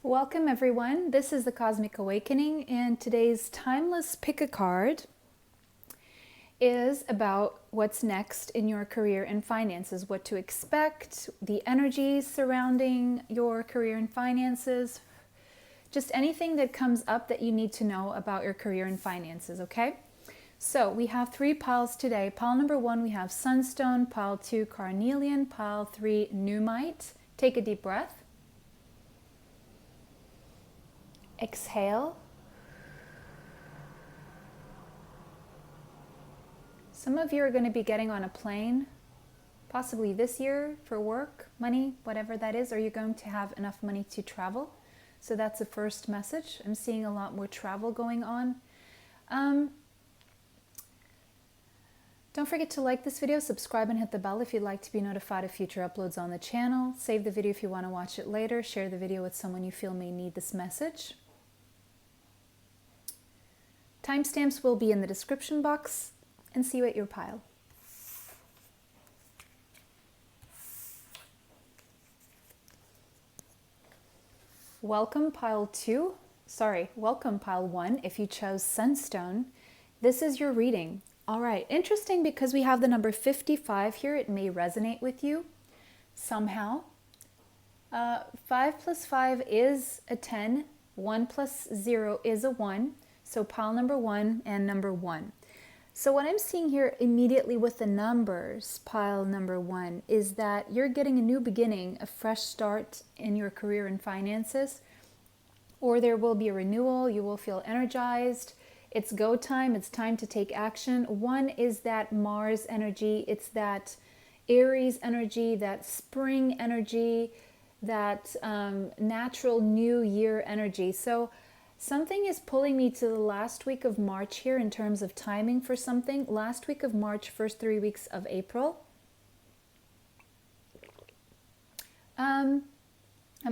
Welcome everyone. This is the Cosmic Awakening, and today's timeless pick a card is about what's next in your career and finances, what to expect, the energies surrounding your career and finances, just anything that comes up that you need to know about your career and finances, okay? So we have three piles today. Pile number 1, we have Sunstone, pile 2, Carnelian, pile 3, Numite. Take a deep breath. Exhale. Some of you are going to be getting on a plane, possibly this year for work, money, whatever that is, or you're going to have enough money to travel. So that's the first message. I'm seeing a lot more travel going on. Don't forget to like this video, subscribe, and hit the bell if you'd like to be notified of future uploads on the channel. Save the video if you want to watch it later. Share the video with someone you feel may need this message. Timestamps will be in the description box, and see you at your pile. Welcome pile 2. Welcome pile 1 if you chose Sunstone. This is your reading. All right, interesting because we have the number 55 here. It may resonate with you somehow. 5 plus 5 is a 10. 1 plus 0 is a 1. So pile number 1 and number 1. So what I'm seeing here immediately with the numbers, pile number 1, is that you're getting a new beginning, a fresh start in your career and finances, or there will be a renewal. You will feel energized. It's go time. It's time to take action. 1 is that Mars energy. It's that Aries energy, that spring energy, that natural new year energy. So something is pulling me to the last week of March here in terms of timing for something. Last week of March, first 3 weeks of April. I'm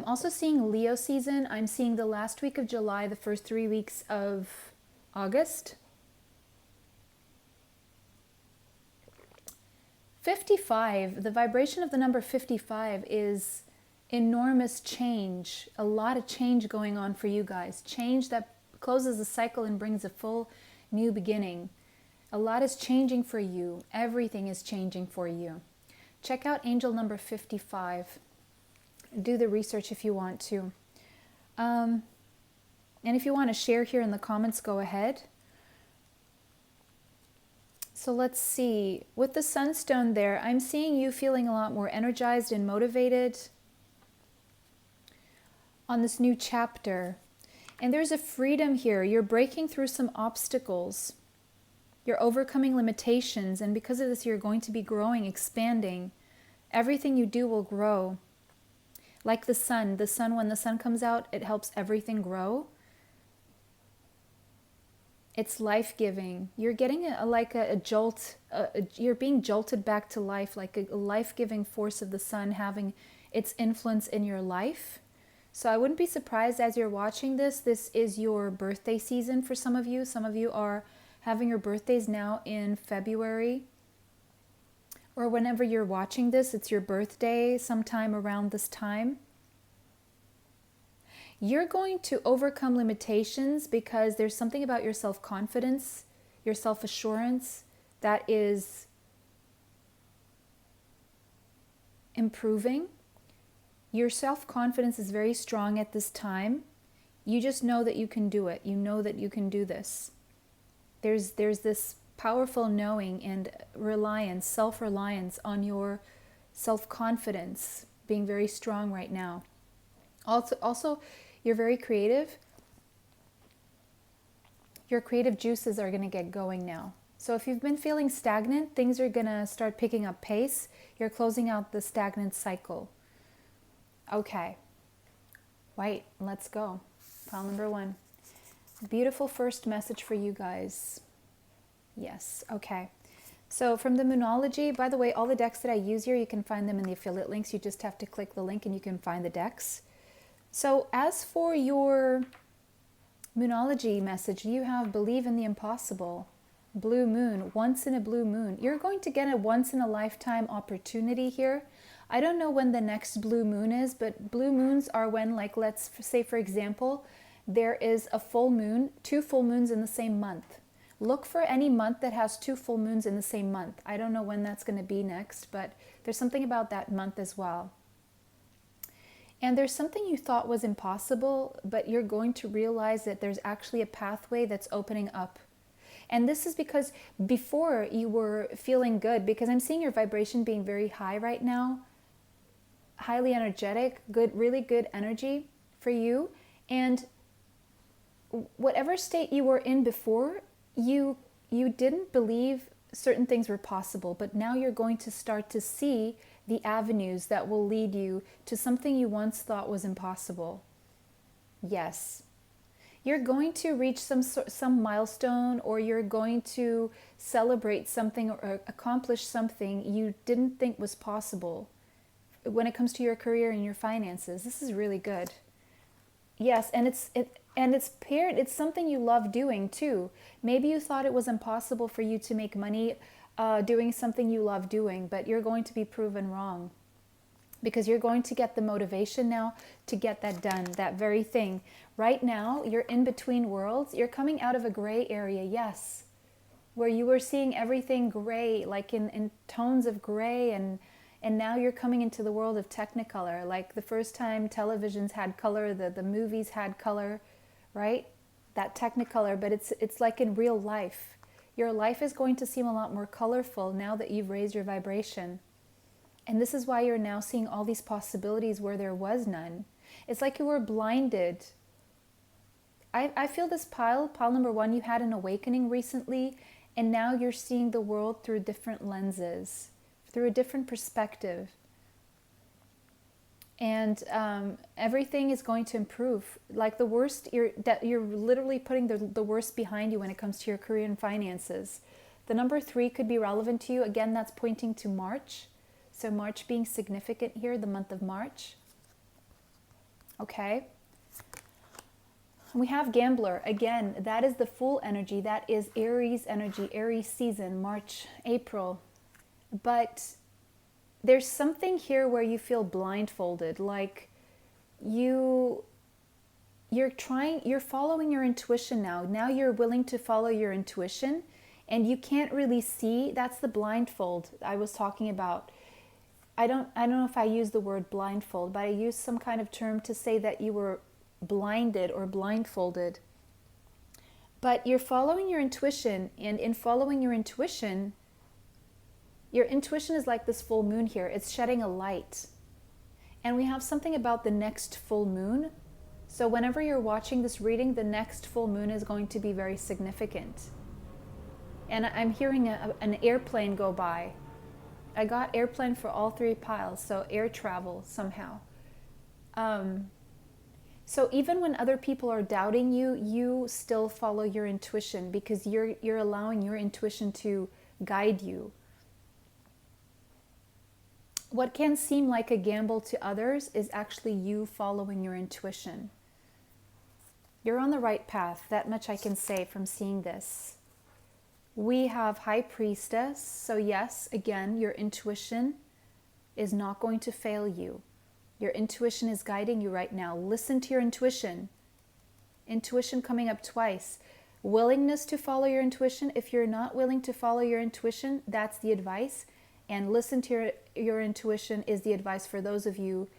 also seeing Leo season. I'm seeing the last week of July, the first 3 weeks of August. 55, the vibration of the number 55 is enormous change, a lot of change going on for you guys. Change that closes the cycle and brings a full new beginning. A lot is changing for you. Everything is changing for you. Check out angel number 55. Do the research if you want to. And if you want to share here in the comments, go ahead. So let's see. With the Sunstone there, I'm seeing you feeling a lot more energized and motivated on this new chapter. And there's a freedom here. You're breaking through some obstacles. You're overcoming limitations. And because of this, you're going to be growing, expanding. Everything you do will grow. Like the sun. The sun, when the sun comes out, it helps everything grow. It's life-giving. You're getting a jolt. You're being jolted back to life, like a life-giving force of the sun having its influence in your life. So I wouldn't be surprised as you're watching this. This is your birthday season for some of you. Some of you are having your birthdays now in February. Or whenever you're watching this, it's your birthday sometime around this time. You're going to overcome limitations because there's something about your self-confidence, your self-assurance that is improving. Your self-confidence is very strong at this time. You just know that you can do it. You know that you can do this. There's this powerful knowing and reliance, self-reliance on your self-confidence being very strong right now. Also, you're very creative. Your creative juices are going to get going now. So if you've been feeling stagnant, things are going to start picking up pace. You're closing out the stagnant cycle. Okay, right, let's go. Pile number 1. Beautiful first message for you guys. Yes, okay. So from the Moonology, by the way, all the decks that I use here, you can find them in the affiliate links. You just have to click the link and you can find the decks. So as for your Moonology message, you have believe in the impossible. Blue moon, once in a blue moon. You're going to get a once in a lifetime opportunity here. I don't know when the next blue moon is, but blue moons are when, like, let's say, for example, there is a full moon, 2 full moons in the same month. Look for any month that has 2 full moons in the same month. I don't know when that's going to be next, but there's something about that month as well. And there's something you thought was impossible, but you're going to realize that there's actually a pathway that's opening up. And this is because before you were feeling good, because I'm seeing your vibration being very high right now, highly energetic, good, really good energy for you. And whatever state you were in before, you didn't believe certain things were possible, but now you're going to start to see the avenues that will lead you to something you once thought was impossible. Yes. You're going to reach some milestone, or you're going to celebrate something or accomplish something you didn't think was possible when it comes to your career and your finances. This is really good. Yes, and it's paired. It's something you love doing too. Maybe you thought it was impossible for you to make money doing something you love doing, but you're going to be proven wrong, because you're going to get the motivation now to get that done, that very thing. Right now, you're in between worlds. You're coming out of a gray area, yes, where you were seeing everything gray, like in tones of gray, and now you're coming into the world of Technicolor, like the first time televisions had color, the movies had color, right? That Technicolor, but it's like in real life. Your life is going to seem a lot more colorful now that you've raised your vibration. And this is why you're now seeing all these possibilities where there was none. It's like you were blinded. I feel this pile number 1, you had an awakening recently, and now you're seeing the world through different lenses, through a different perspective. And everything is going to improve. Like the worst, you're literally putting the worst behind you when it comes to your career and finances. The number 3 could be relevant to you. Again, that's pointing to March. So March being significant here, the month of March. Okay. We have Gambler. Again, that is the full energy. That is Aries energy, Aries season, March, April. But there's something here where you feel blindfolded, like you're following your intuition now. Now you're willing to follow your intuition, and you can't really see. That's the blindfold I was talking about. I don't know if I use the word blindfold, but I use some kind of term to say that you were blinded or blindfolded. But you're following your intuition, and in following your intuition is like this full moon here. It's shedding a light. And we have something about the next full moon. So whenever you're watching this reading, the next full moon is going to be very significant. And I'm hearing an airplane go by. I got airplane for all 3 piles, so air travel somehow. So even when other people are doubting you, you still follow your intuition, because you're allowing your intuition to guide you. What can seem like a gamble to others is actually you following your intuition. You're on the right path, that much I can say from seeing this. We have High Priestess, so yes, again, your intuition is not going to fail you. Your intuition is guiding you right now. Listen to your intuition. Intuition coming up twice. Willingness to follow your intuition. If you're not willing to follow your intuition, that's the advice. And listen to your intuition is the advice for those of you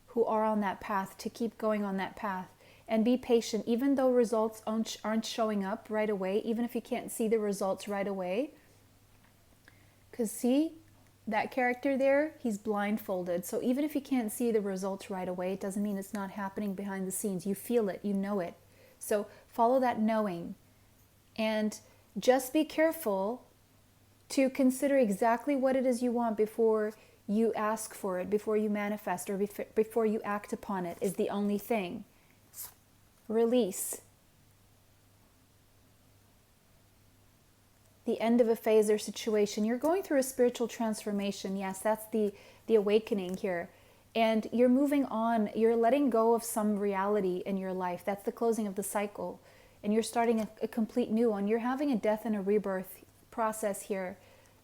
who are on that path, to keep going on that path. And be patient, even though results aren't showing up right away, even if you can't see the results right away. Because see, that character there, he's blindfolded. So even if you can't see the results right away, it doesn't mean it's not happening behind the scenes. You feel it, you know it. So follow that knowing. And just be careful to consider exactly what it is you want before you ask for it, before you manifest, or before you act upon it, is the only thing. Release. The end of a phase or situation. You're going through a spiritual transformation. Yes, that's the awakening here. And you're moving on. You're letting go of some reality in your life. That's the closing of the cycle. And you're starting a complete new one. You're having a death and a rebirth process here.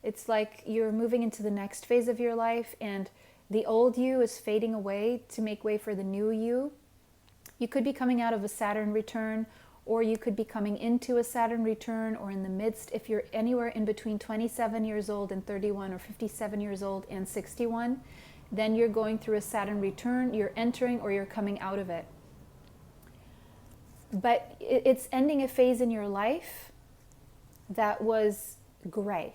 It's like you're moving into the next phase of your life, and The old you is fading away to make way for the new you. You could be coming out of a Saturn return, or you could be coming into a Saturn return, or in the midst. If you're anywhere in between 27 years old and 31, or 57 years old and 61, then you're going through a Saturn return. You're entering or you're coming out of it. But it's ending a phase in your life that was gray.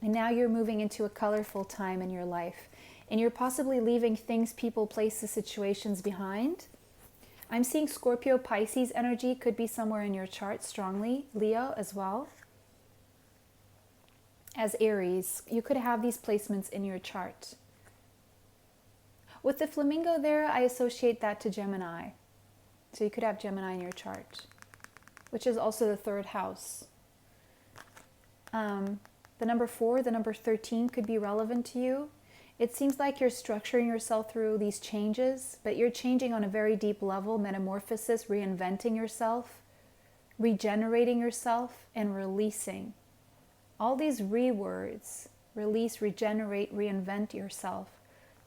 And now you're moving into a colorful time in your life. And you're possibly leaving things, people, places, situations behind. I'm seeing Scorpio, Pisces energy could be somewhere in your chart strongly. Leo as well. As Aries, you could have these placements in your chart. With the flamingo there, I associate that to Gemini. So you could have Gemini in your chart, which is also the third house. The number 4, the number 13 could be relevant to you. It seems like you're structuring yourself through these changes, but you're changing on a very deep level, metamorphosis, reinventing yourself, regenerating yourself, and releasing. All these words, release, regenerate, reinvent yourself.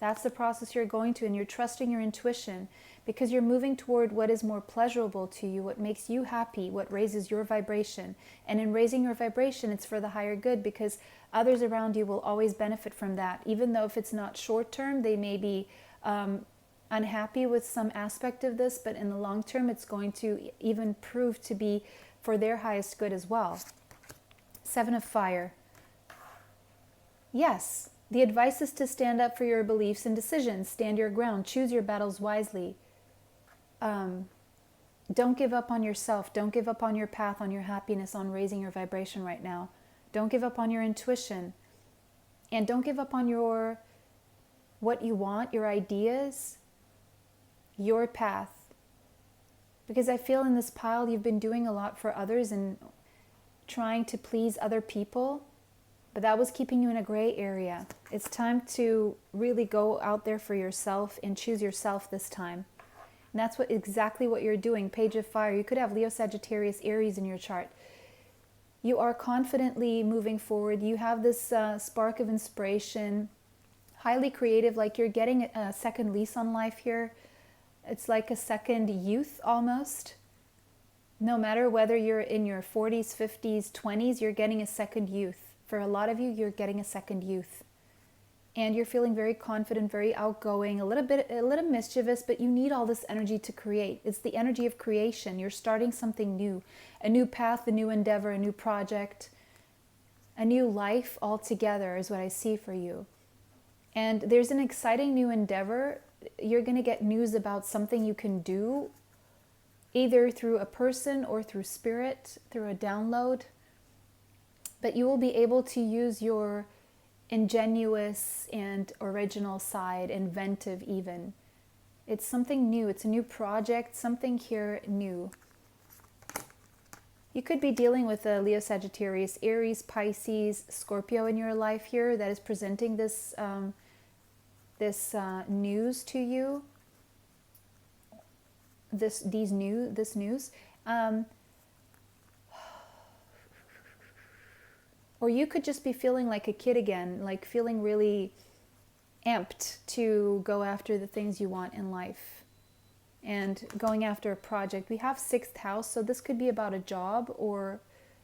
That's the process you're going to, and you're trusting your intuition because you're moving toward what is more pleasurable to you, what makes you happy, what raises your vibration. And in raising your vibration, it's for the higher good because others around you will always benefit from that. Even though if it's not short term, they may be unhappy with some aspect of this, but in the long term, it's going to even prove to be for their highest good as well. 7 of Fire. Yes, the advice is to stand up for your beliefs and decisions, stand your ground, choose your battles wisely. Don't give up on yourself. Don't give up on your path, on your happiness, on raising your vibration right now. Don't give up on your intuition. And don't give up on what you want, your ideas, your path. Because I feel in this pile you've been doing a lot for others and trying to please other people, but that was keeping you in a gray area. It's time to really go out there for yourself and choose yourself this time. And that's exactly what you're doing. Page of Fire. You could have Leo, Sagittarius, Aries in your chart. You are confidently moving forward. You have this spark of inspiration, highly creative, like you're getting a second lease on life here. It's like a second youth almost. No matter whether you're in your 40s, 50s, 20s, you're getting a second youth. For a lot of you, you're getting a second youth. And you're feeling very confident, very outgoing, a little mischievous, but you need all this energy to create. It's the energy of creation. You're starting something new, a new path, a new endeavor, a new project, a new life altogether is what I see for you. And there's an exciting new endeavor. You're going to get news about something you can do, either through a person or through spirit, through a download. But you will be able to use your ingenuous and original side, inventive even. It's something new. It's a new project, something here new. You could be dealing with a Leo, Sagittarius, Aries, Pisces, Scorpio in your life here that is presenting this news to you. This news. Or you could just be feeling like a kid again, like feeling really amped to go after the things you want in life and going after a project. We have 6th house, so this could be about a job or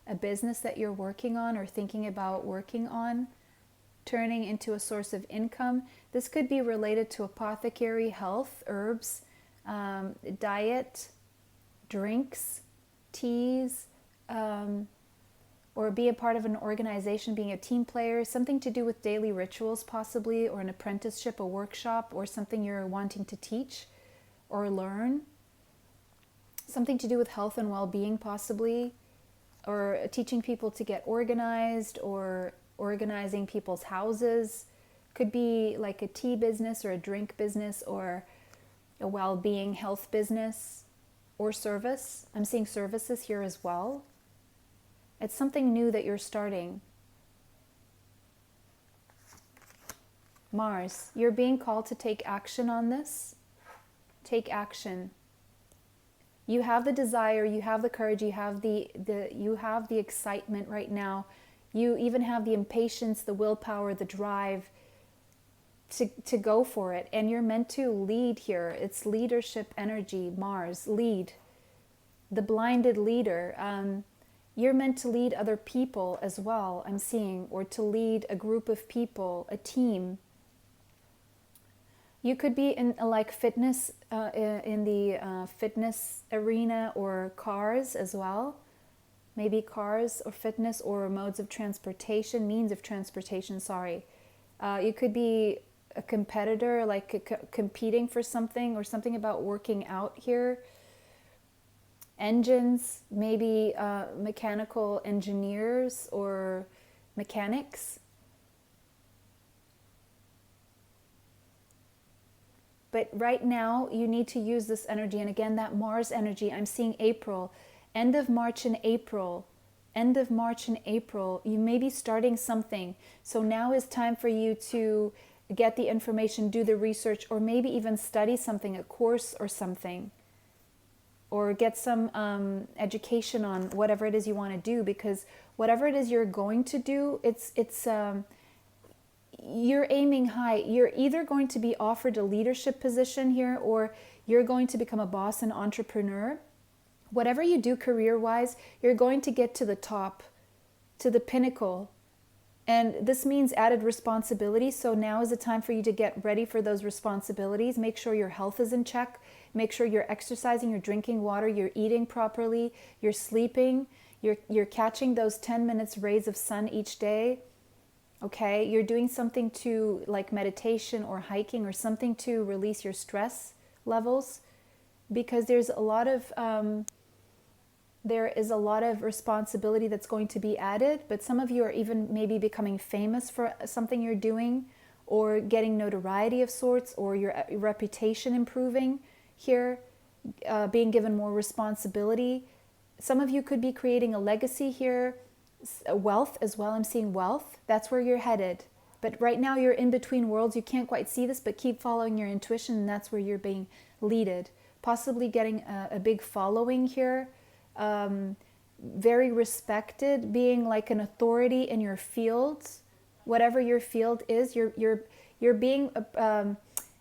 a business that you're working on or thinking about working on, turning into a source of income. This could be related to apothecary, health, herbs, diet, drinks, teas, or be a part of an organization, being a team player, something to do with daily rituals possibly, or an apprenticeship, a workshop, or something you're wanting to teach or learn. Something to do with health and well-being possibly, or teaching people to get organized or organizing people's houses. Could be like a tea business or a drink business or a well-being health business or service. I'm seeing services here as well. It's something new that you're starting. Mars, you're being called to take action on this. Take action. You have the desire, you have the courage, you have the excitement right now. You even have the impatience, the willpower, the drive to go for it. And you're meant to lead here. It's leadership energy, Mars, lead. The blinded leader. You're meant to lead other people as well, I'm seeing, or to lead a group of people, a team. You could be in like fitness, in the fitness arena, or cars as well. Maybe cars or fitness or modes of transportation, means of transportation, sorry. You could be a competitor, like competing for something, or something about working out here. Engines, maybe mechanical engineers or mechanics. But right now, you need to use this energy. And again, that Mars energy, I'm seeing April, end of March and April. End of March and April, you may be starting something. So now is time for you to get the information, do the research, or maybe even study something, a course or something. Or get some education on whatever it is you want to do, because whatever it is you're going to do, you're aiming high. You're either going to be offered a leadership position here, or you're going to become a boss and entrepreneur. Whatever you do career-wise, you're going to get to the top, to the pinnacle. And this means added responsibility. So now is the time for you to get ready for those responsibilities. Make sure your health is in check. Make sure you're exercising, you're drinking water, you're eating properly, you're sleeping, you're catching those 10 minutes rays of sun each day. Okay, you're doing something to, like meditation or hiking or something to release your stress levels, because there is a lot of responsibility that's going to be added. But some of you are even maybe becoming famous for something you're doing, or getting notoriety of sorts, or your reputation improving here, being given more responsibility. Some of you could be creating a legacy here, wealth as well. I'm seeing wealth. That's where you're headed. But right now you're in between worlds. You can't quite see this, but keep following your intuition, and that's where you're being leaded. Possibly getting a big following here. Very respected, being like an authority in your field. Whatever your field is, you're being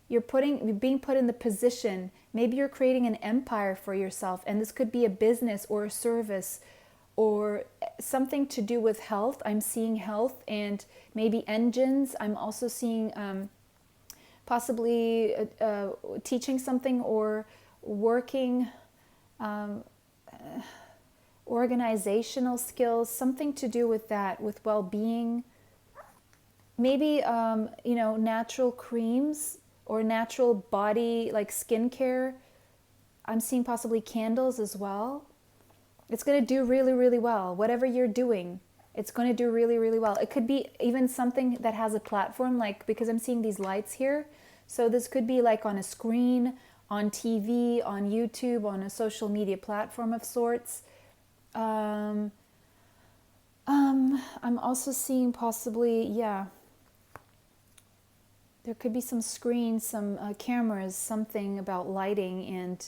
being put in the position. Maybe you're creating an empire for yourself, and this could be a business or a service or something to do with health. I'm seeing health and maybe engines. I'm also seeing possibly teaching something or working, organizational skills, something to do with that, with well-being. Maybe natural creams or natural body, like skincare. I'm seeing possibly candles as well. It's going to do really, really well. Whatever you're doing, it's going to do really, really well. It could be even something that has a platform, like, because I'm seeing these lights here. So this could be like on a screen, on TV, on YouTube, on a social media platform of sorts. I'm also seeing possibly, there could be some screens, some cameras, something about lighting, and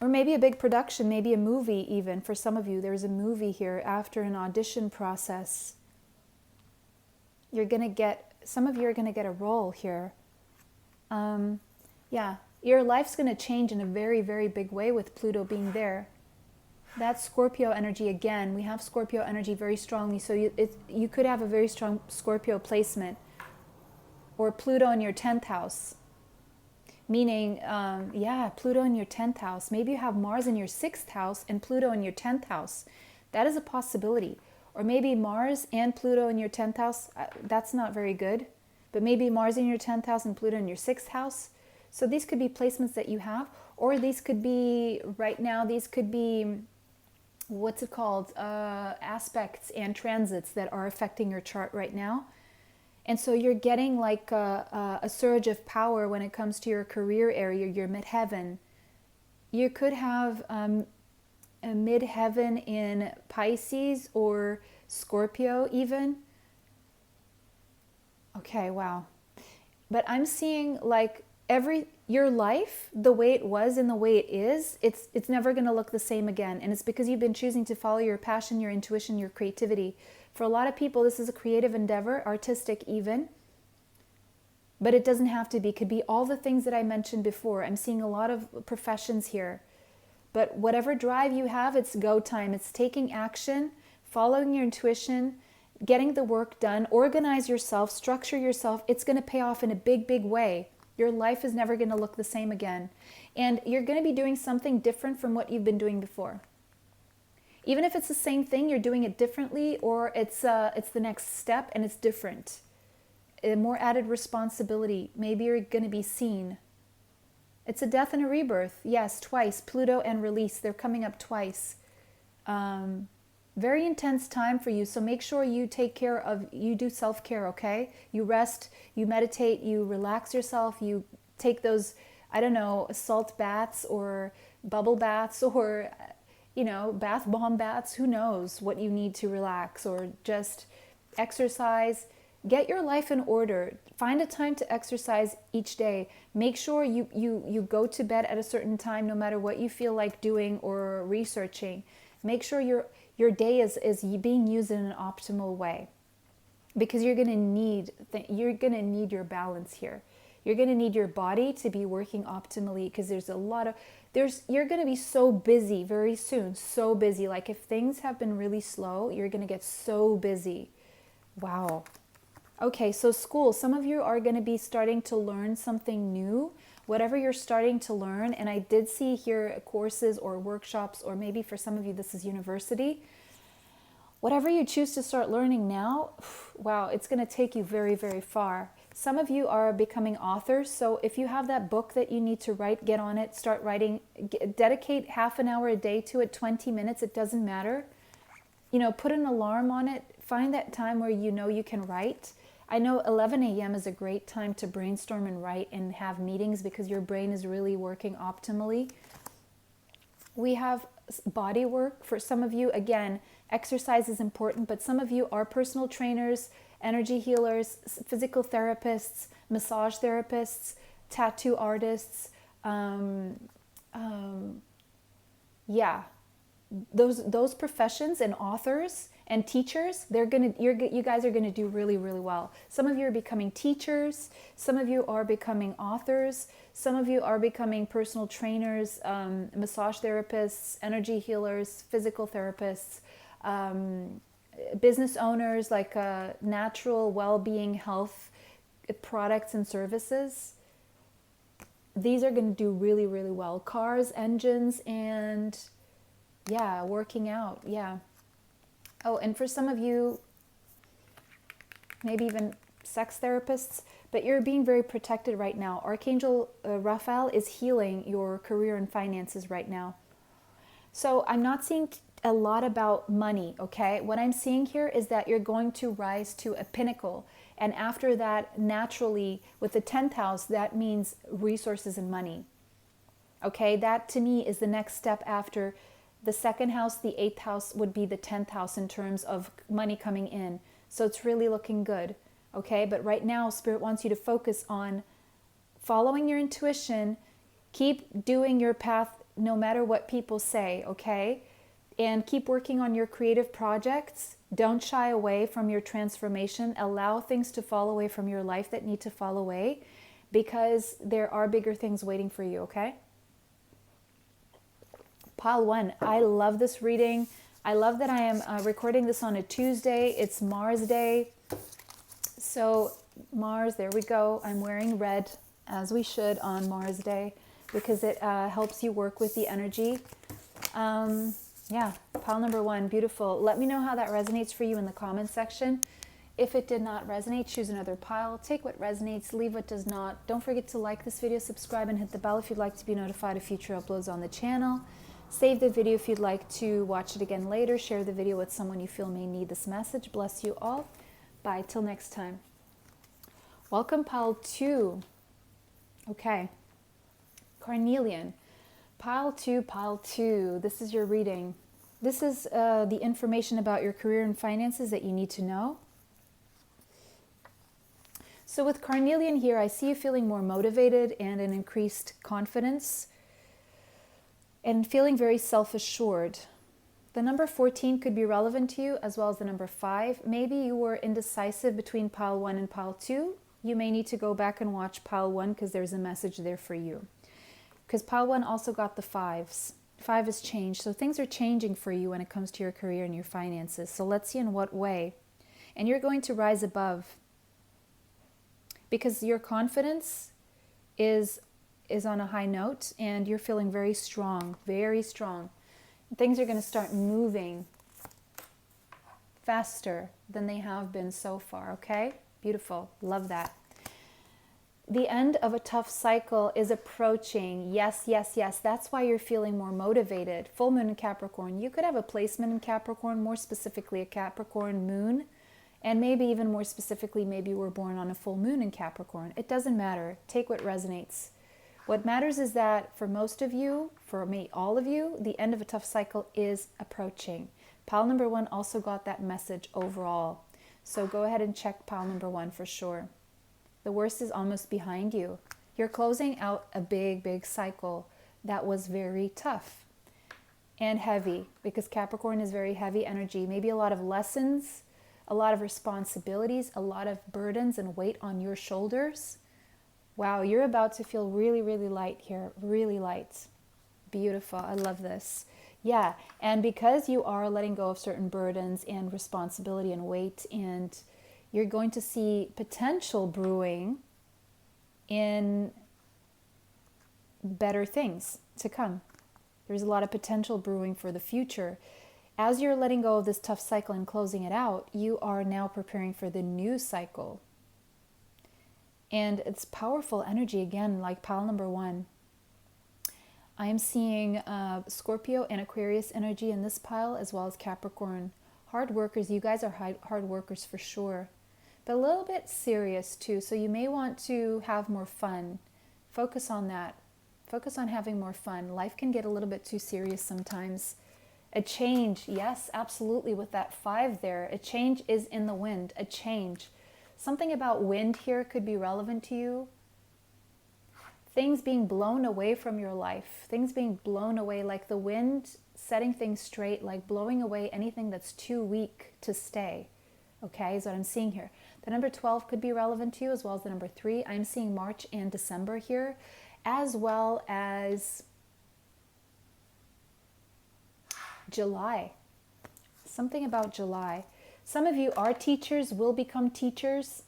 or maybe a big production, maybe a movie even. For some of you, there's a movie here after an audition process. Some of you are going to get a role here. Your life's going to change in a very, very big way with Pluto being there. That's Scorpio energy again. We have Scorpio energy very strongly. So you could have a very strong Scorpio placement, or Pluto in your 10th house. Meaning, Pluto in your 10th house. Maybe you have Mars in your 6th house and Pluto in your 10th house. That is a possibility. Or maybe Mars and Pluto in your 10th house. That's not very good. But maybe Mars in your 10th house and Pluto in your 6th house. So these could be placements that you have. Or these could be, right now, these could be, aspects and transits that are affecting your chart right now. And so you're getting like a surge of power when it comes to your career area, your midheaven. You could have a midheaven in Pisces or Scorpio even. Okay, wow. But I'm seeing like your life, the way it was and the way it is, it's never going to look the same again. And it's because you've been choosing to follow your passion, your intuition, your creativity. For a lot of people, this is a creative endeavor, artistic even. But it doesn't have to be. It could be all the things that I mentioned before. I'm seeing a lot of professions here. But whatever drive you have, it's go time. It's taking action, following your intuition, getting the work done, organize yourself, structure yourself. It's going to pay off in a big, big way. Your life is never going to look the same again. And you're going to be doing something different from what you've been doing before. Even if it's the same thing, you're doing it differently, or it's the next step and it's different. A more added responsibility. Maybe you're going to be seen. It's a death and a rebirth. Yes, twice. Pluto and release. They're coming up twice. Very intense time for you. So make sure you take care of, you do self-care, okay? You rest, you meditate, you relax yourself, you take those, I don't know, salt baths or bubble baths or, you know, bath bomb baths. Who knows what you need to relax, or just exercise. Get your life in order. Find a time to exercise each day. Make sure you go to bed at a certain time, no matter what you feel like doing or researching. Make sure your day is being used in an optimal way, because you're gonna need your balance here. You're gonna need your body to be working optimally, because you're gonna be so busy very soon, so busy. Like if things have been really slow, you're gonna get so busy. Wow. Okay, so school, some of you are going to be starting to learn something new, whatever you're starting to learn. And I did see here courses or workshops, or maybe for some of you this is university. Whatever you choose to start learning now, wow, it's going to take you very, very far. Some of you are becoming authors, so if you have that book that you need to write, get on it, start writing, dedicate half an hour a day to it, 20 minutes, it doesn't matter. You know, put an alarm on it, find that time where you know you can write. I know 11 a.m. is a great time to brainstorm and write and have meetings, because your brain is really working optimally. We have body work. For some of you, again, exercise is important, but some of you are personal trainers, energy healers, physical therapists, massage therapists, tattoo artists. Yeah, those professions, and authors and teachers, you guys are gonna do really, really well. Some of you are becoming teachers. Some of you are becoming authors. Some of you are becoming personal trainers, massage therapists, energy healers, physical therapists, business owners, like natural well-being health products and services. These are going to do really, really well. Cars, engines, and yeah, working out. Yeah. Oh, and for some of you, maybe even sex therapists, but you're being very protected right now. Archangel Raphael is healing your career and finances right now. So I'm not seeing a lot about money, okay? What I'm seeing here is that you're going to rise to a pinnacle. And after that, naturally, with the 10th house, that means resources and money. Okay, that to me is the next step after the second house. The 8th house would be the 10th house in terms of money coming in. So it's really looking good. Okay, but right now, Spirit wants you to focus on following your intuition. Keep doing your path no matter what people say, okay? And keep working on your creative projects. Don't shy away from your transformation. Allow things to fall away from your life that need to fall away, because there are bigger things waiting for you, okay? Pile 1, I love this reading. I love that I am recording this on a Tuesday. It's Mars Day. So Mars, there we go. I'm wearing red, as we should on Mars Day, because it helps you work with the energy. Yeah, pile number 1, beautiful. Let me know how that resonates for you in the comments section. If it did not resonate, choose another pile. Take what resonates, leave what does not. Don't forget to like this video, subscribe, and hit the bell if you'd like to be notified of future uploads on the channel. Save the video if you'd like to watch it again later. Share the video with someone you feel may need this message. Bless you all. Bye till next time. Welcome, pile 2. Okay. Carnelian. Pile 2, pile 2. This is your reading. This is the information about your career and finances that you need to know. So with Carnelian here, I see you feeling more motivated and an increased confidence and feeling very self-assured. The number 14 could be relevant to you, as well as the number 5. Maybe you were indecisive between pile 1 and pile 2, you may need to go back and watch pile 1 because there's a message there for you. Because pile 1 also got the 5s. 5 is change. So things are changing for you when it comes to your career and your finances. So let's see in what way. And you're going to rise above. Because your confidence is on a high note and you're feeling very strong, very strong. Things are going to start moving faster than they have been so far, okay? Beautiful. Love that. The end of a tough cycle is approaching. Yes, yes, yes. That's why you're feeling more motivated. Full moon in Capricorn. You could have a placement in Capricorn, more specifically a Capricorn moon. And maybe even more specifically, maybe you were born on a full moon in Capricorn. It doesn't matter. Take what resonates. What matters is that for most of you, for me, all of you, the end of a tough cycle is approaching. Pile number 1 also got that message overall. So go ahead and check pile number 1 for sure. The worst is almost behind you. You're closing out a big, big cycle that was very tough and heavy, because Capricorn is very heavy energy. Maybe a lot of lessons, a lot of responsibilities, a lot of burdens and weight on your shoulders. Wow, you're about to feel really, really light here. Really light. Beautiful. I love this. Yeah, and because you are letting go of certain burdens and responsibility and weight, and you're going to see potential brewing in better things to come. There's a lot of potential brewing for the future. As you're letting go of this tough cycle and closing it out, you are now preparing for the new cycle. And it's powerful energy, again, like pile number 1. I am seeing Scorpio and Aquarius energy in this pile, as well as Capricorn. Hard workers, you guys are hard workers for sure. But a little bit serious too, so you may want to have more fun. Focus on that. Focus on having more fun. Life can get a little bit too serious sometimes. A change, yes, absolutely, with that 5 there. A change is in the wind, a change. Something about wind here could be relevant to you. Things being blown away from your life. Things being blown away, like the wind setting things straight, like blowing away anything that's too weak to stay. Okay, is what I'm seeing here. The number 12 could be relevant to you, as well as the number 3. I'm seeing March and December here, as well as July. Something about July. Some of you are teachers, will become teachers,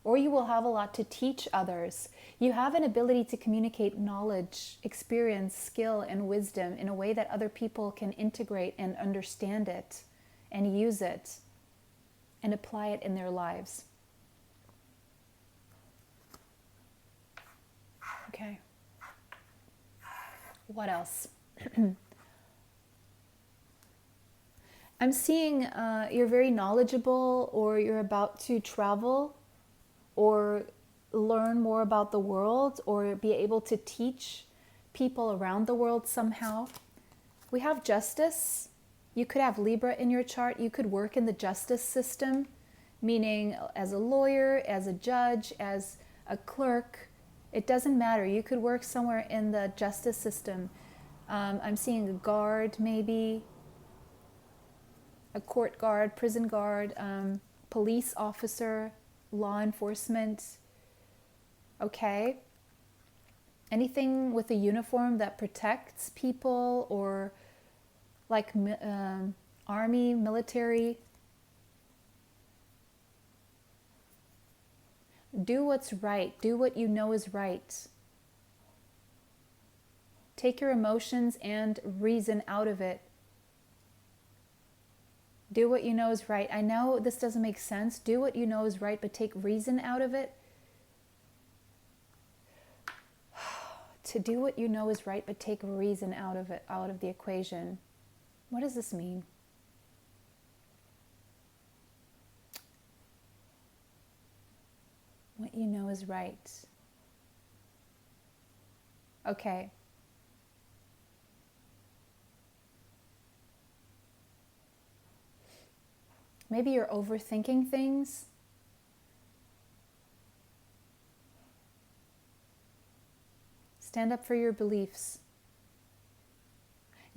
or you will have a lot to teach others. You have an ability to communicate knowledge, experience, skill, and wisdom in a way that other people can integrate and understand it and use it and apply it in their lives. Okay. What else? I'm seeing you're very knowledgeable, or you're about to travel or learn more about the world, or be able to teach people around the world somehow. We have justice. You could have Libra in your chart. You could work in the justice system, meaning as a lawyer, as a judge, as a clerk. It doesn't matter. You could work somewhere in the justice system. I'm seeing a guard, maybe a court guard, prison guard, police officer, law enforcement. Okay. Anything with a uniform that protects people, or like army, military. Do what's right. Do what you know is right. Take your emotions and reason out of it. Do what you know is right. I know this doesn't make sense. Do what you know is right, but take reason out of it. To do what you know is right, but take reason out of it, out of the equation. What does this mean? What you know is right. Okay. Maybe you're overthinking things. Stand up for your beliefs.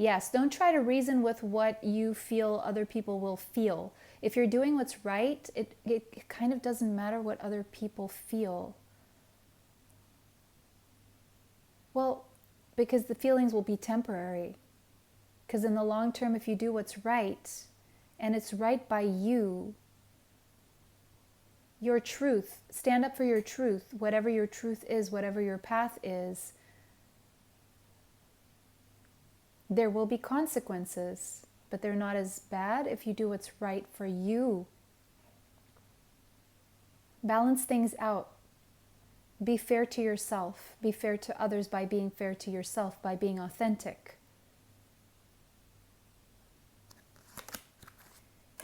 Yes, don't try to reason with what you feel other people will feel. If you're doing what's right, it kind of doesn't matter what other people feel. Well, because the feelings will be temporary. Because in the long term, if you do what's right, and it's right by you, your truth, stand up for your truth, whatever your truth is, whatever your path is, there will be consequences, but they're not as bad if you do what's right for you. Balance things out. Be fair to yourself. Be fair to others by being fair to yourself, by being authentic.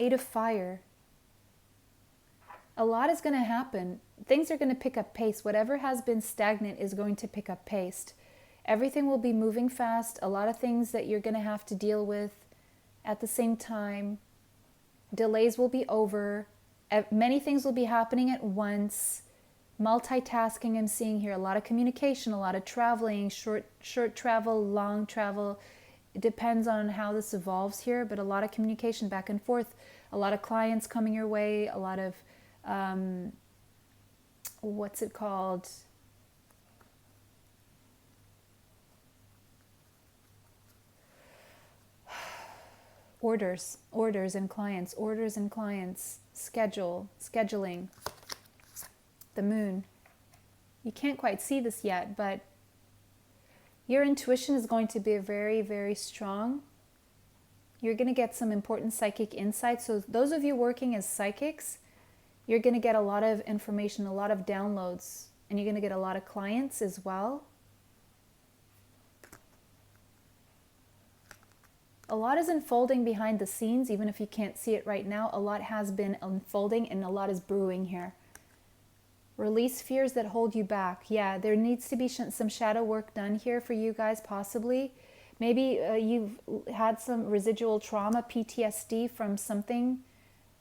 Eight of Fire. A lot is going to happen. Things are going to pick up pace. Whatever has been stagnant is going to pick up pace. Everything will be moving fast. A lot of things that you're going to have to deal with at the same time. Delays will be over. Many things will be happening at once. Multitasking I'm seeing here. A lot of communication, a lot of traveling, short travel, long travel. It depends on how this evolves here, but a lot of communication back and forth. A lot of clients coming your way. A lot of, what's it called? Orders and clients, scheduling, the moon. You can't quite see this yet, but your intuition is going to be very, very strong. You're going to get some important psychic insights. So those of you working as psychics, you're going to get a lot of information, a lot of downloads, and you're going to get a lot of clients as well. A lot is unfolding behind the scenes, even if you can't see it right now. A lot has been unfolding and a lot is brewing here. Release fears that hold you back. Yeah, there needs to be some shadow work done here for you guys, possibly. Maybe you've had some residual trauma, PTSD from something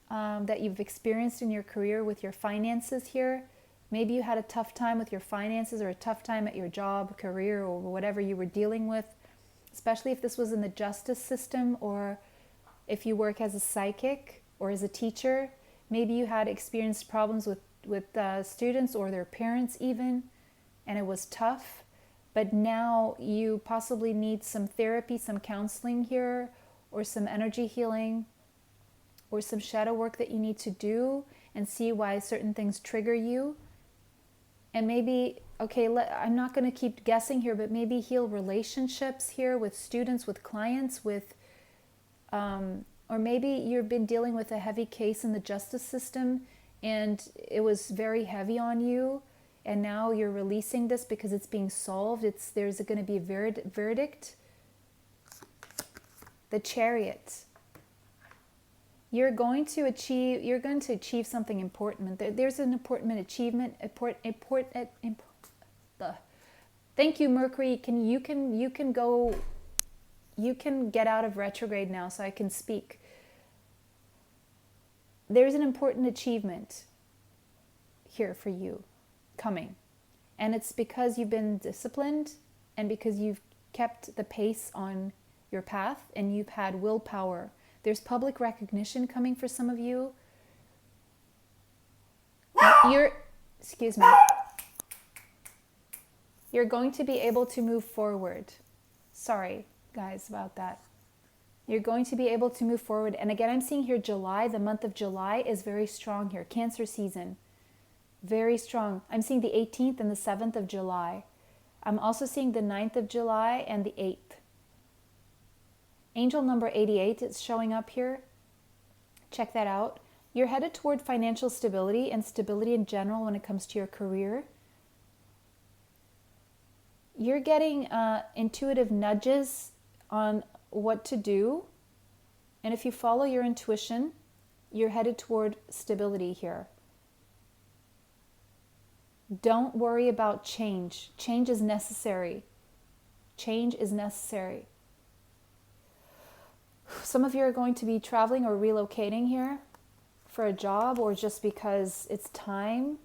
that you've experienced in your career with your finances here. Maybe you had a tough time with your finances or a tough time at your job, career, or whatever you were dealing with. Especially if this was in the justice system, or if you work as a psychic or as a teacher. Maybe you had experienced problems with students or their parents even, and it was tough. But now you possibly need some therapy, some counseling here, or some energy healing, or some shadow work that you need to do and see why certain things trigger you. And maybe, okay, I'm not going to keep guessing here, but maybe heal relationships here with students, with clients, with, or maybe you've been dealing with a heavy case in the justice system and it was very heavy on you, and now you're releasing this because it's being solved. There's going to be a verdict. The Chariot. You're going to achieve something important. There's an important achievement. Thank you, Mercury. You can get out of retrograde now, so I can speak. There's an important achievement here for you coming, and it's because you've been disciplined and because you've kept the pace on your path and you've had willpower. There's public recognition coming for some of you. Excuse me. You're going to be able to move forward. Sorry, guys, about that. You're going to be able to move forward. And again, I'm seeing here July. The month of July is very strong here. Cancer season. Very strong. I'm seeing the 18th and the 7th of July. I'm also seeing the 9th of July and the 8th. Angel number 88 is showing up here. Check that out. You're headed toward financial stability and stability in general when it comes to your career. You're getting intuitive nudges on what to do. And if you follow your intuition, you're headed toward stability here. Don't worry about change. Change is necessary. Change is necessary. Some of you are going to be traveling or relocating here for a job or just because it's time.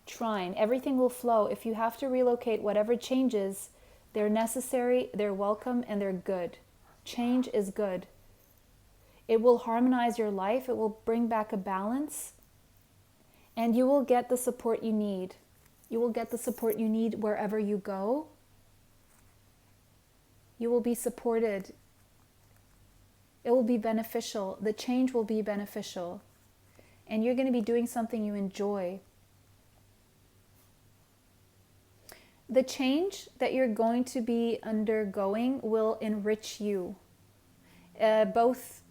Trine, everything will flow. If you have to relocate, whatever changes, They're necessary, they're welcome, and they're good. Change is good. It will harmonize your life. It will bring back a balance. And you will get the support you need. You will get the support you need wherever you go. You will be supported. It will be beneficial. The change will be beneficial. And you're going to be doing something you enjoy. The change that you're going to be undergoing will enrich you, both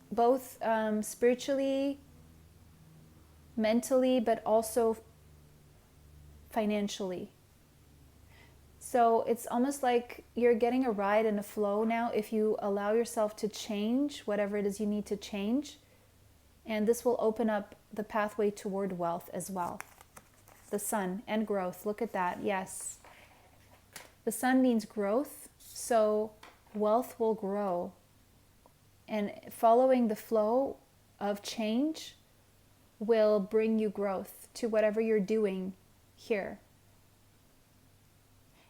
spiritually, mentally, but also financially. So it's almost like you're getting a ride and a flow now if you allow yourself to change whatever it is you need to change. And this will open up the pathway toward wealth as well. The sun and growth. Look at that. Yes. The sun means growth. So wealth will grow. And following the flow of change will bring you growth to whatever you're doing here.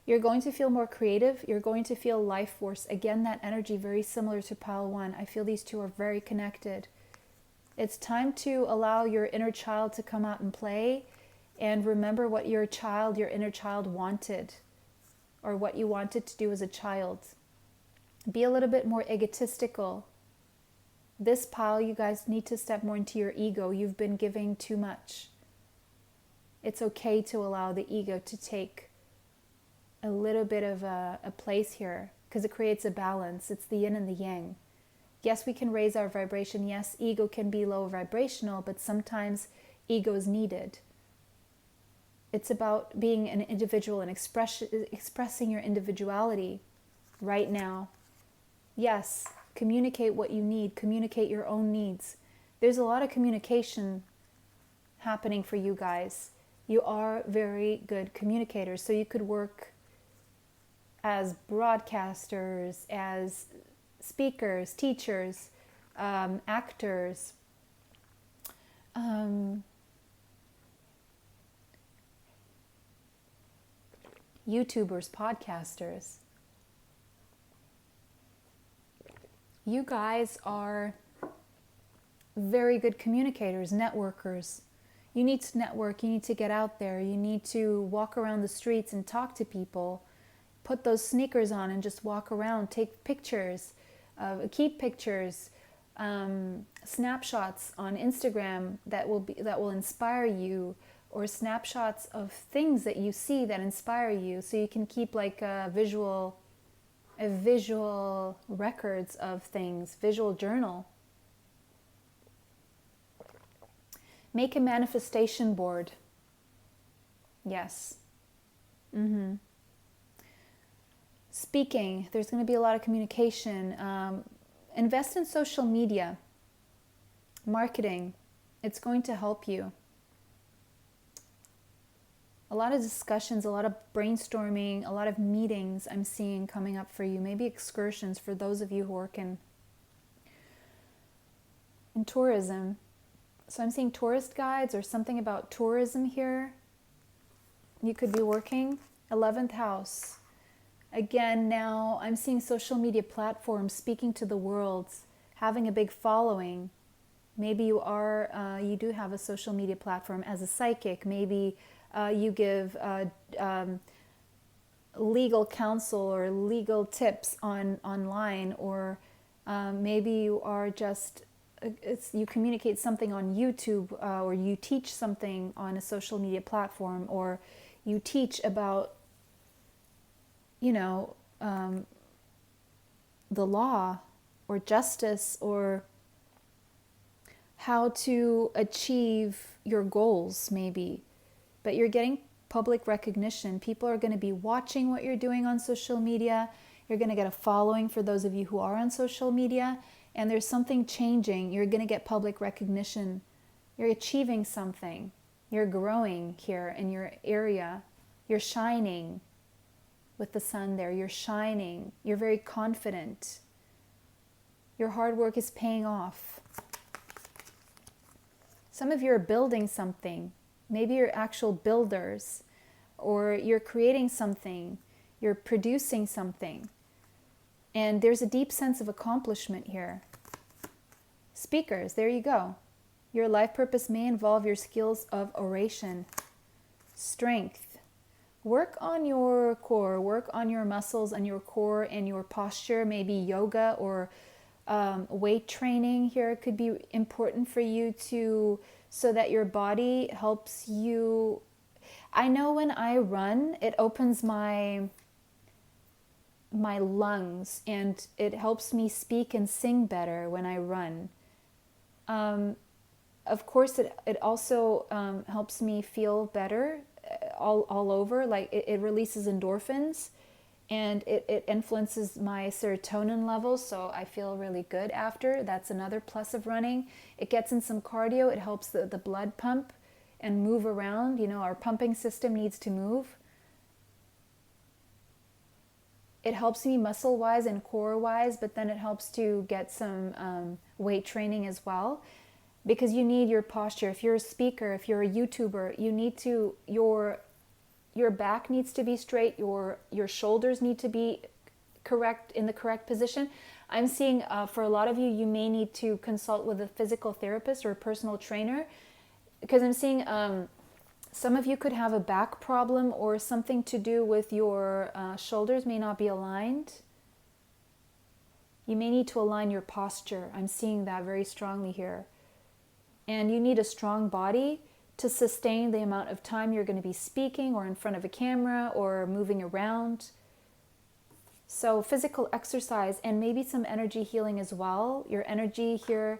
You're going to feel more creative. You're going to feel life force. Again, that energy very similar to pile 1. I feel these two are very connected. It's time to allow your inner child to come out and play and remember what your inner child wanted, or what you wanted to do as a child. Be a little bit more egotistical. This pile, you guys need to step more into your ego. You've been giving too much. It's okay to allow the ego to take a little bit of a place here, because it creates a balance. It's the yin and the yang. Yes, we can raise our vibration. Yes, ego can be low vibrational, but sometimes ego is needed. It's about being an individual and expressing your individuality right now. Yes, communicate what you need. Communicate your own needs. There's a lot of communication happening for you guys. You are very good communicators, so you could work as broadcasters, as speakers, teachers, actors, YouTubers, podcasters. You guys are very good communicators, networkers. You need to network, you need to get out there, you need to walk around the streets and talk to people. Put those sneakers on and just walk around, take pictures, keep pictures, snapshots on Instagram that will inspire you, or snapshots of things that you see that inspire you, so you can keep like a visual records of things, visual journal. Make a manifestation board. Yes. Speaking, there's going to be a lot of communication. Invest in social media, marketing. It's going to help you. A lot of discussions, a lot of brainstorming, a lot of meetings I'm seeing coming up for you. Maybe excursions for those of you who work in tourism. So I'm seeing tourist guides or something about tourism here. You could be working. 11th house. Again, now I'm seeing social media platforms, speaking to the world, having a big following. Maybe you do have a social media platform as a psychic. Maybe you give legal counsel or legal tips online, or maybe you are just you communicate something on YouTube, or you teach something on a social media platform, or you teach about the law or justice, or how to achieve your goals maybe. But you're getting public recognition. People are going to be watching what you're doing on social media. You're going to get a following for those of you who are on social media, and there's something changing. You're going to get public recognition. You're achieving something. You're growing here in your area. You're shining. With the sun there, you're shining. You're very confident. Your hard work is paying off. Some of you are building something. Maybe you're actual builders, or you're creating something. You're producing something. And there's a deep sense of accomplishment here. Speakers, there you go. Your life purpose may involve your skills of oration. Strength. Work on your core, work on your muscles and your core and your posture, maybe yoga or weight training here could be important for you so that your body helps you. I know when I run, it opens my lungs and it helps me speak and sing better when I run. Of course, it also helps me feel better all over. Like it releases endorphins and it influences my serotonin levels, so I feel really good after. That's another plus of running. It gets in some cardio. It helps the blood pump and move around. You know, our pumping system needs to move. It helps me muscle-wise and core-wise, but then it helps to get some weight training as well, because you need your posture. If you're a speaker, if you're a YouTuber, you need to, your back needs to be straight, your shoulders need to be correct, in the correct position. I'm seeing for a lot of you, you may need to consult with a physical therapist or a personal trainer, because I'm seeing some of you could have a back problem or something to do with your shoulders may not be aligned. You may need to align your posture. I'm seeing that very strongly here. And you need a strong body to sustain the amount of time you're going to be speaking or in front of a camera or moving around. So physical exercise and maybe some energy healing as well. Your energy here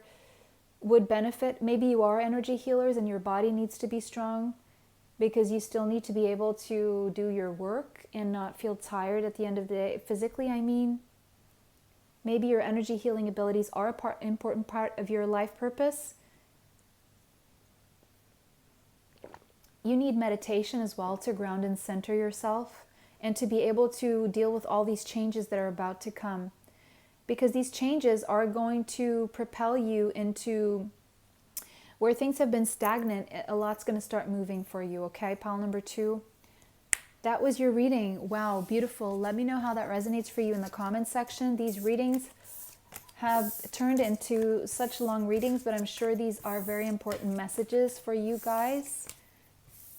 would benefit. Maybe you are energy healers and your body needs to be strong, because you still need to be able to do your work and not feel tired at the end of the day. Physically, I mean. Maybe your energy healing abilities are an important part of your life purpose. You need meditation as well to ground and center yourself and to be able to deal with all these changes that are about to come. Because these changes are going to propel you into where things have been stagnant. A lot's going to start moving for you, okay? Pile number 2. That was your reading. Wow, beautiful. Let me know how that resonates for you in the comments section. These readings have turned into such long readings, but I'm sure these are very important messages for you guys.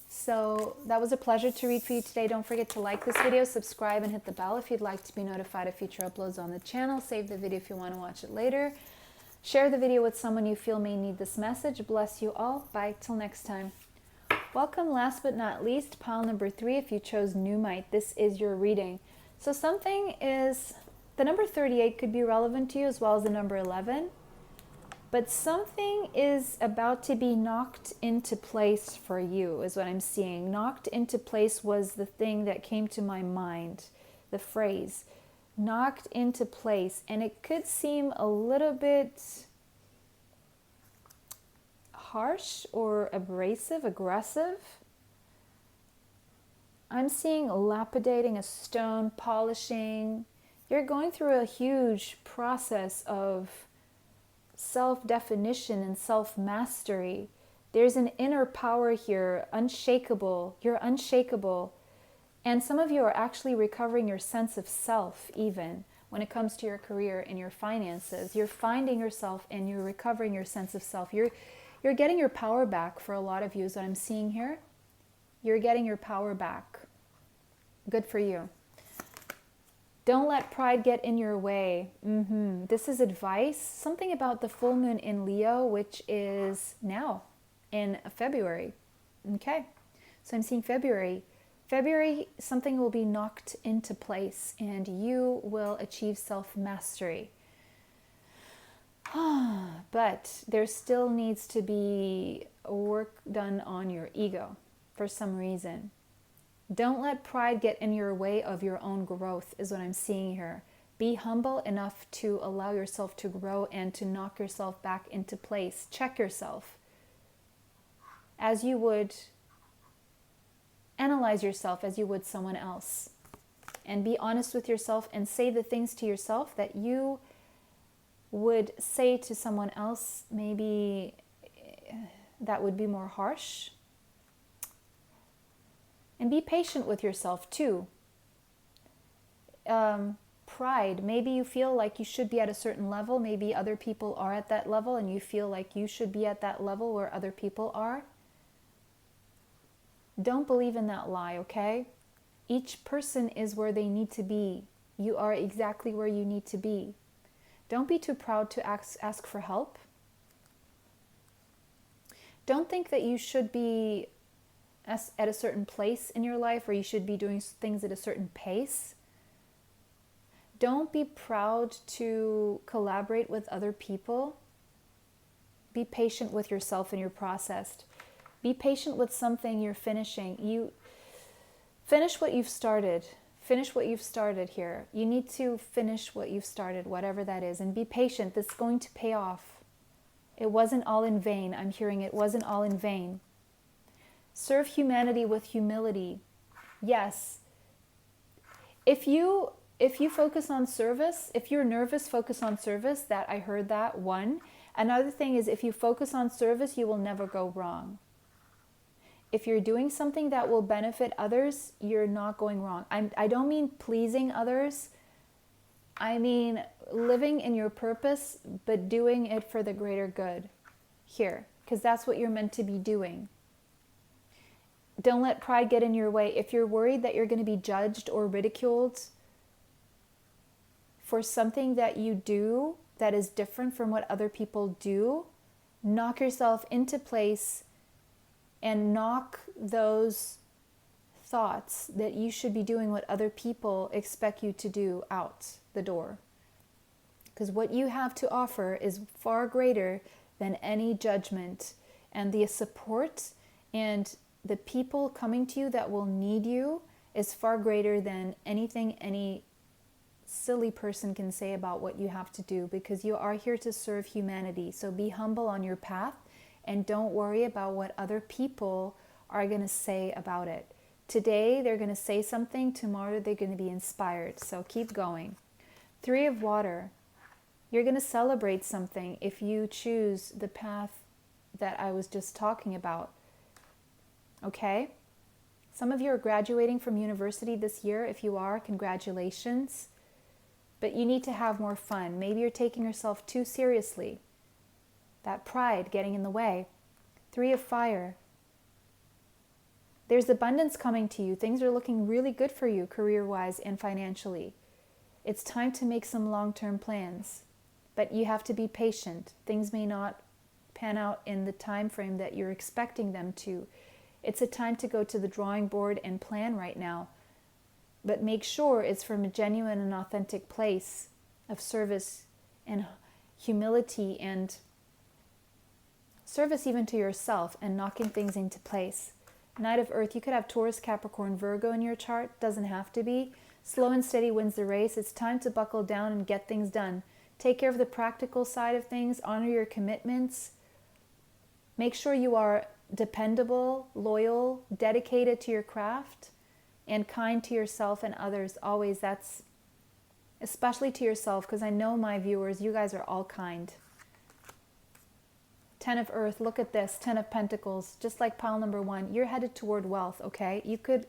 So that was a pleasure to read for you today. Don't forget to like this video, subscribe, and hit the bell if you'd like to be notified of future uploads on the channel. Save the video if you want to watch it later. Share the video with someone you feel may need this message. Bless you all. Bye till next time. Welcome, last but not least, pile number 3. If you chose Pneumite, this is your reading. So something is, the number 38 could be relevant to you as well as the number 11. But something is about to be knocked into place for you, is what I'm seeing. Knocked into place was the thing that came to my mind, the phrase. Knocked into place. And it could seem a little bit harsh or abrasive, aggressive. I'm seeing lapidating a stone, polishing. You're going through a huge process of self-definition and self-mastery. There's an inner power here, unshakable. You're unshakable. And some of you are actually recovering your sense of self even when it comes to your career and your finances. You're finding yourself and you're recovering your sense of self. You're getting your power back for a lot of you is what I'm seeing here. You're getting your power back. Good for you. Don't let pride get in your way. This is advice. Something about the full moon in Leo, which is now in February. Okay. So I'm seeing February. February, something will be knocked into place and you will achieve self-mastery. But there still needs to be work done on your ego for some reason. Don't let pride get in your way of your own growth is what I'm seeing here. Be humble enough to allow yourself to grow and to knock yourself back into place. Check yourself as you would analyze yourself as you would someone else. And be honest with yourself and say the things to yourself that you would say to someone else. Maybe that would be more harsh. And be patient with yourself too. pride. Maybe you feel like you should be at a certain level. Maybe other people are at that level and you feel like you should be at that level where other people are. Don't believe in that lie, okay? Each person is where they need to be. You are exactly where you need to be. Don't be too proud to ask for help. Don't think that you should be at a certain place in your life or you should be doing things at a certain pace. Don't be proud to collaborate with other people. Be patient with yourself in your process. Be patient with something you're finishing. You finish what you've started. Finish what you've started here. You need to finish what you've started, whatever that is, and be patient. This is going to pay off. It wasn't all in vain. I'm hearing it wasn't all in vain. Serve humanity with humility. Yes. If you focus on service, if you're nervous, focus on service. That I heard that, one. Another thing is if you focus on service, you will never go wrong. If you're doing something that will benefit others, you're not going wrong. I don't mean pleasing others. I mean living in your purpose, but doing it for the greater good here, because that's what you're meant to be doing. Don't let pride get in your way. If you're worried that you're going to be judged or ridiculed for something that you do that is different from what other people do, knock yourself into place and knock those thoughts that you should be doing what other people expect you to do out the door. Because what you have to offer is far greater than any judgment, and the support and the people coming to you that will need you is far greater than anything any silly person can say about what you have to do, because you are here to serve humanity. So be humble on your path and don't worry about what other people are going to say about it. Today they're going to say something, tomorrow they're going to be inspired. So keep going. 3 of water. You're going to celebrate something if you choose the path that I was just talking about. Okay? Some of you are graduating from university this year. If you are, congratulations. But you need to have more fun. Maybe you're taking yourself too seriously. That pride getting in the way. 3 of fire. There's abundance coming to you. Things are looking really good for you career-wise and financially. It's time to make some long-term plans. But you have to be patient. Things may not pan out in the time frame that you're expecting them to. It's a time to go to the drawing board and plan right now. But make sure it's from a genuine and authentic place of service and humility and service even to yourself and knocking things into place. Knight of Earth, you could have Taurus, Capricorn, Virgo in your chart. Doesn't have to be. Slow and steady wins the race. It's time to buckle down and get things done. Take care of the practical side of things. Honor your commitments. Make sure you are dependable, loyal, dedicated to your craft, and kind to yourself and others. Always, that's especially to yourself, because I know my viewers, you guys are all kind. 10 of Earth, look at this. 10 of Pentacles, just like pile number 1. You're headed toward wealth, okay? You could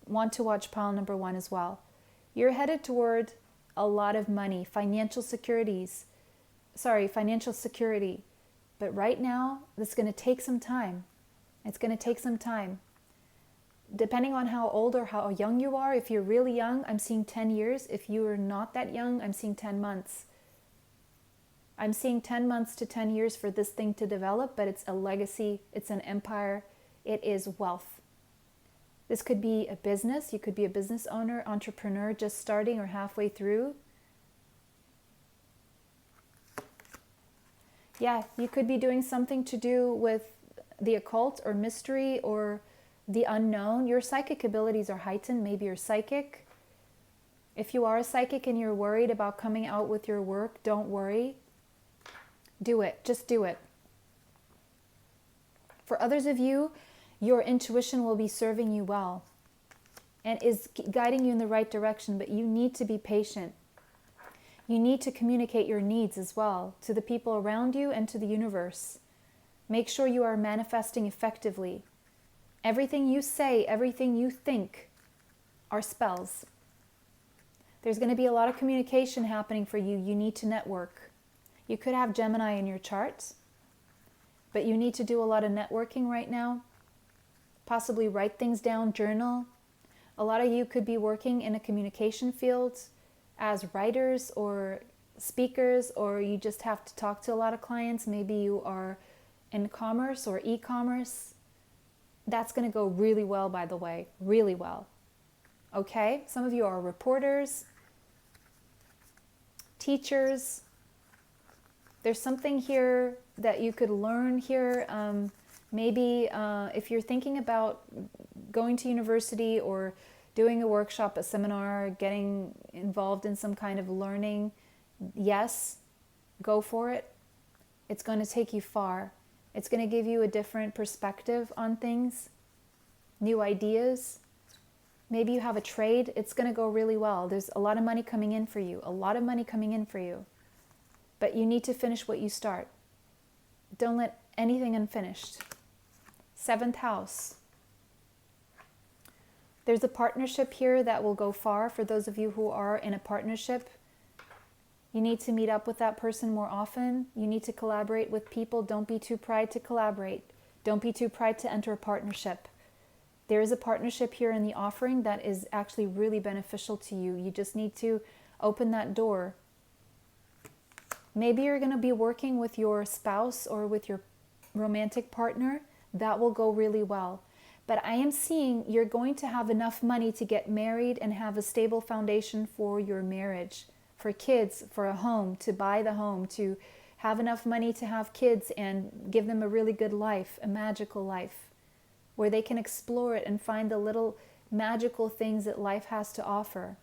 want to watch pile number 1 as well. You're headed toward a lot of money, financial security. But right now, this is going to take some time. It's going to take some time. Depending on how old or how young you are, if you're really young, I'm seeing 10 years. If you are not that young, I'm seeing 10 months. I'm seeing 10 months to 10 years for this thing to develop, but it's a legacy, it's an empire, it is wealth. This could be a business. You could be a business owner, entrepreneur, just starting or halfway through. Yeah, you could be doing something to do with the occult or mystery or the unknown. Your psychic abilities are heightened. Maybe you're psychic. If you are a psychic and you're worried about coming out with your work, don't worry. Do it. Just do it. For others of you, your intuition will be serving you well and is guiding you in the right direction, but you need to be patient. You need to communicate your needs as well to the people around you and to the universe. Make sure you are manifesting effectively. Everything you say, everything you think are spells. There's going to be a lot of communication happening for you. You need to network. You could have Gemini in your chart, but you need to do a lot of networking right now. Possibly write things down, journal. A lot of you could be working in a communication field as writers or speakers, or you just have to talk to a lot of clients. Maybe you are in commerce or e-commerce. That's going to go really well, by the way, really well. Okay? Some of you are reporters, teachers. There's something here that you could learn here. Maybe if you're thinking about going to university or doing a workshop, a seminar, getting involved in some kind of learning, yes, go for it. It's going to take you far. It's going to give you a different perspective on things, new ideas. Maybe you have a trade. It's going to go really well. There's a lot of money coming in for you, a lot of money coming in for you. But you need to finish what you start. Don't let anything unfinished. 7th house. There's a partnership here that will go far for those of you who are in a partnership. You need to meet up with that person more often. You need to collaborate with people. Don't be too proud to collaborate. Don't be too proud to enter a partnership. There is a partnership here in the offering that is actually really beneficial to you. You just need to open that door. Maybe you're going to be working with your spouse or with your romantic partner. That will go really well. But I am seeing you're going to have enough money to get married and have a stable foundation for your marriage, for kids, for a home, to buy the home, to have enough money to have kids and give them a really good life, a magical life, where they can explore it and find the little magical things that life has to offer.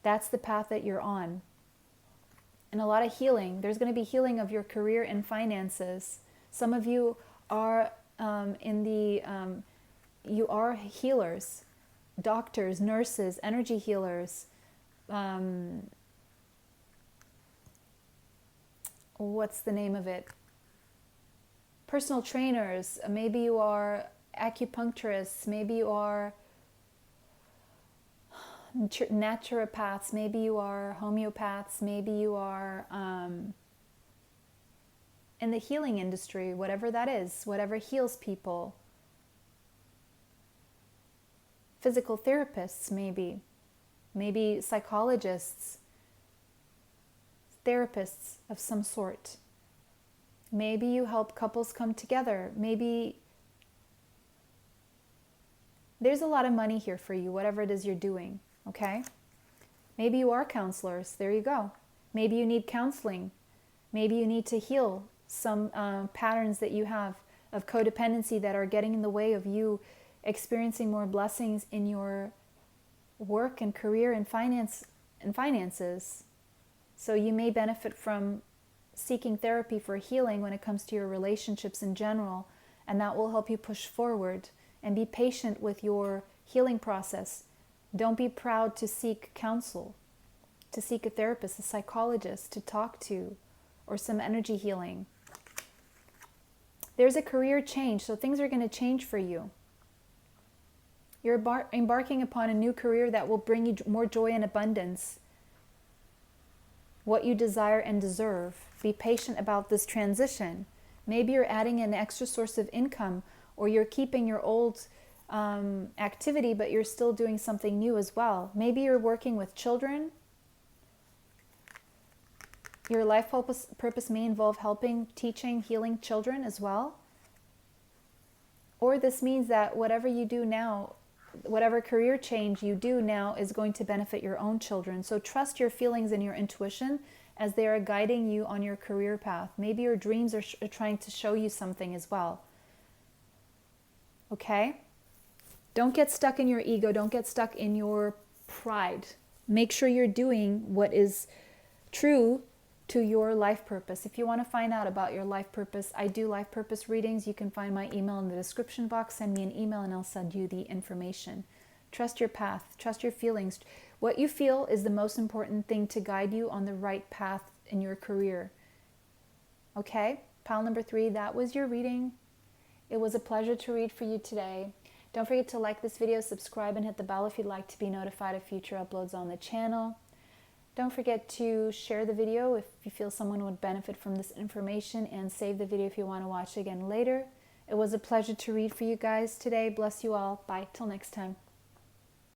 That's the path that you're on. And a lot of healing. There's going to be healing of your career and finances. Some of you are you are healers, doctors, nurses, energy healers. What's the name of it? Personal trainers. Maybe you are acupuncturists. Maybe you are naturopaths. Maybe you are homeopaths. Maybe you are in the healing industry, whatever that is, whatever heals people. Physical therapists, maybe psychologists, therapists of some sort. Maybe you help couples come together. Maybe there's a lot of money here for you, whatever it is you're doing, okay? Maybe you are counselors. There you go. Maybe you need counseling. Maybe you need to heal some patterns that you have of codependency that are getting in the way of you experiencing more blessings in your work and career and finances. So you may benefit from seeking therapy for healing when it comes to your relationships in general, and that will help you push forward. And be patient with your healing process. Don't be proud to seek counsel, to seek a therapist, a psychologist to talk to, or some energy healing. There's a career change, so things are going to change for you. You're embarking upon a new career that will bring you more joy and abundance. What you desire and deserve. Be patient about this transition. Maybe you're adding an extra source of income, or you're keeping your old activity, but you're still doing something new as well. Maybe you're working with children. Your life purpose may involve helping, teaching, healing children as well. Or this means that whatever you do now, whatever career change you do now is going to benefit your own children. So trust your feelings and your intuition as they are guiding you on your career path. Maybe your dreams are trying to show you something as well. Okay? Don't get stuck in your ego. Don't get stuck in your pride. Make sure you're doing what is true to your life purpose. If you want to find out about your life purpose, I do life purpose readings. You can find my email in the description box. Send me an email and I'll send you the information. Trust your path. Trust your feelings. What you feel is the most important thing to guide you on the right path in your career. Okay? Pile number 3, that was your reading. It was a pleasure to read for you today. Don't forget to like this video, subscribe, and hit the bell if you'd like to be notified of future uploads on the channel. Don't forget to share the video if you feel someone would benefit from this information, and save the video if you want to watch again later. It was a pleasure to read for you guys today. Bless you all. Bye. Till next time.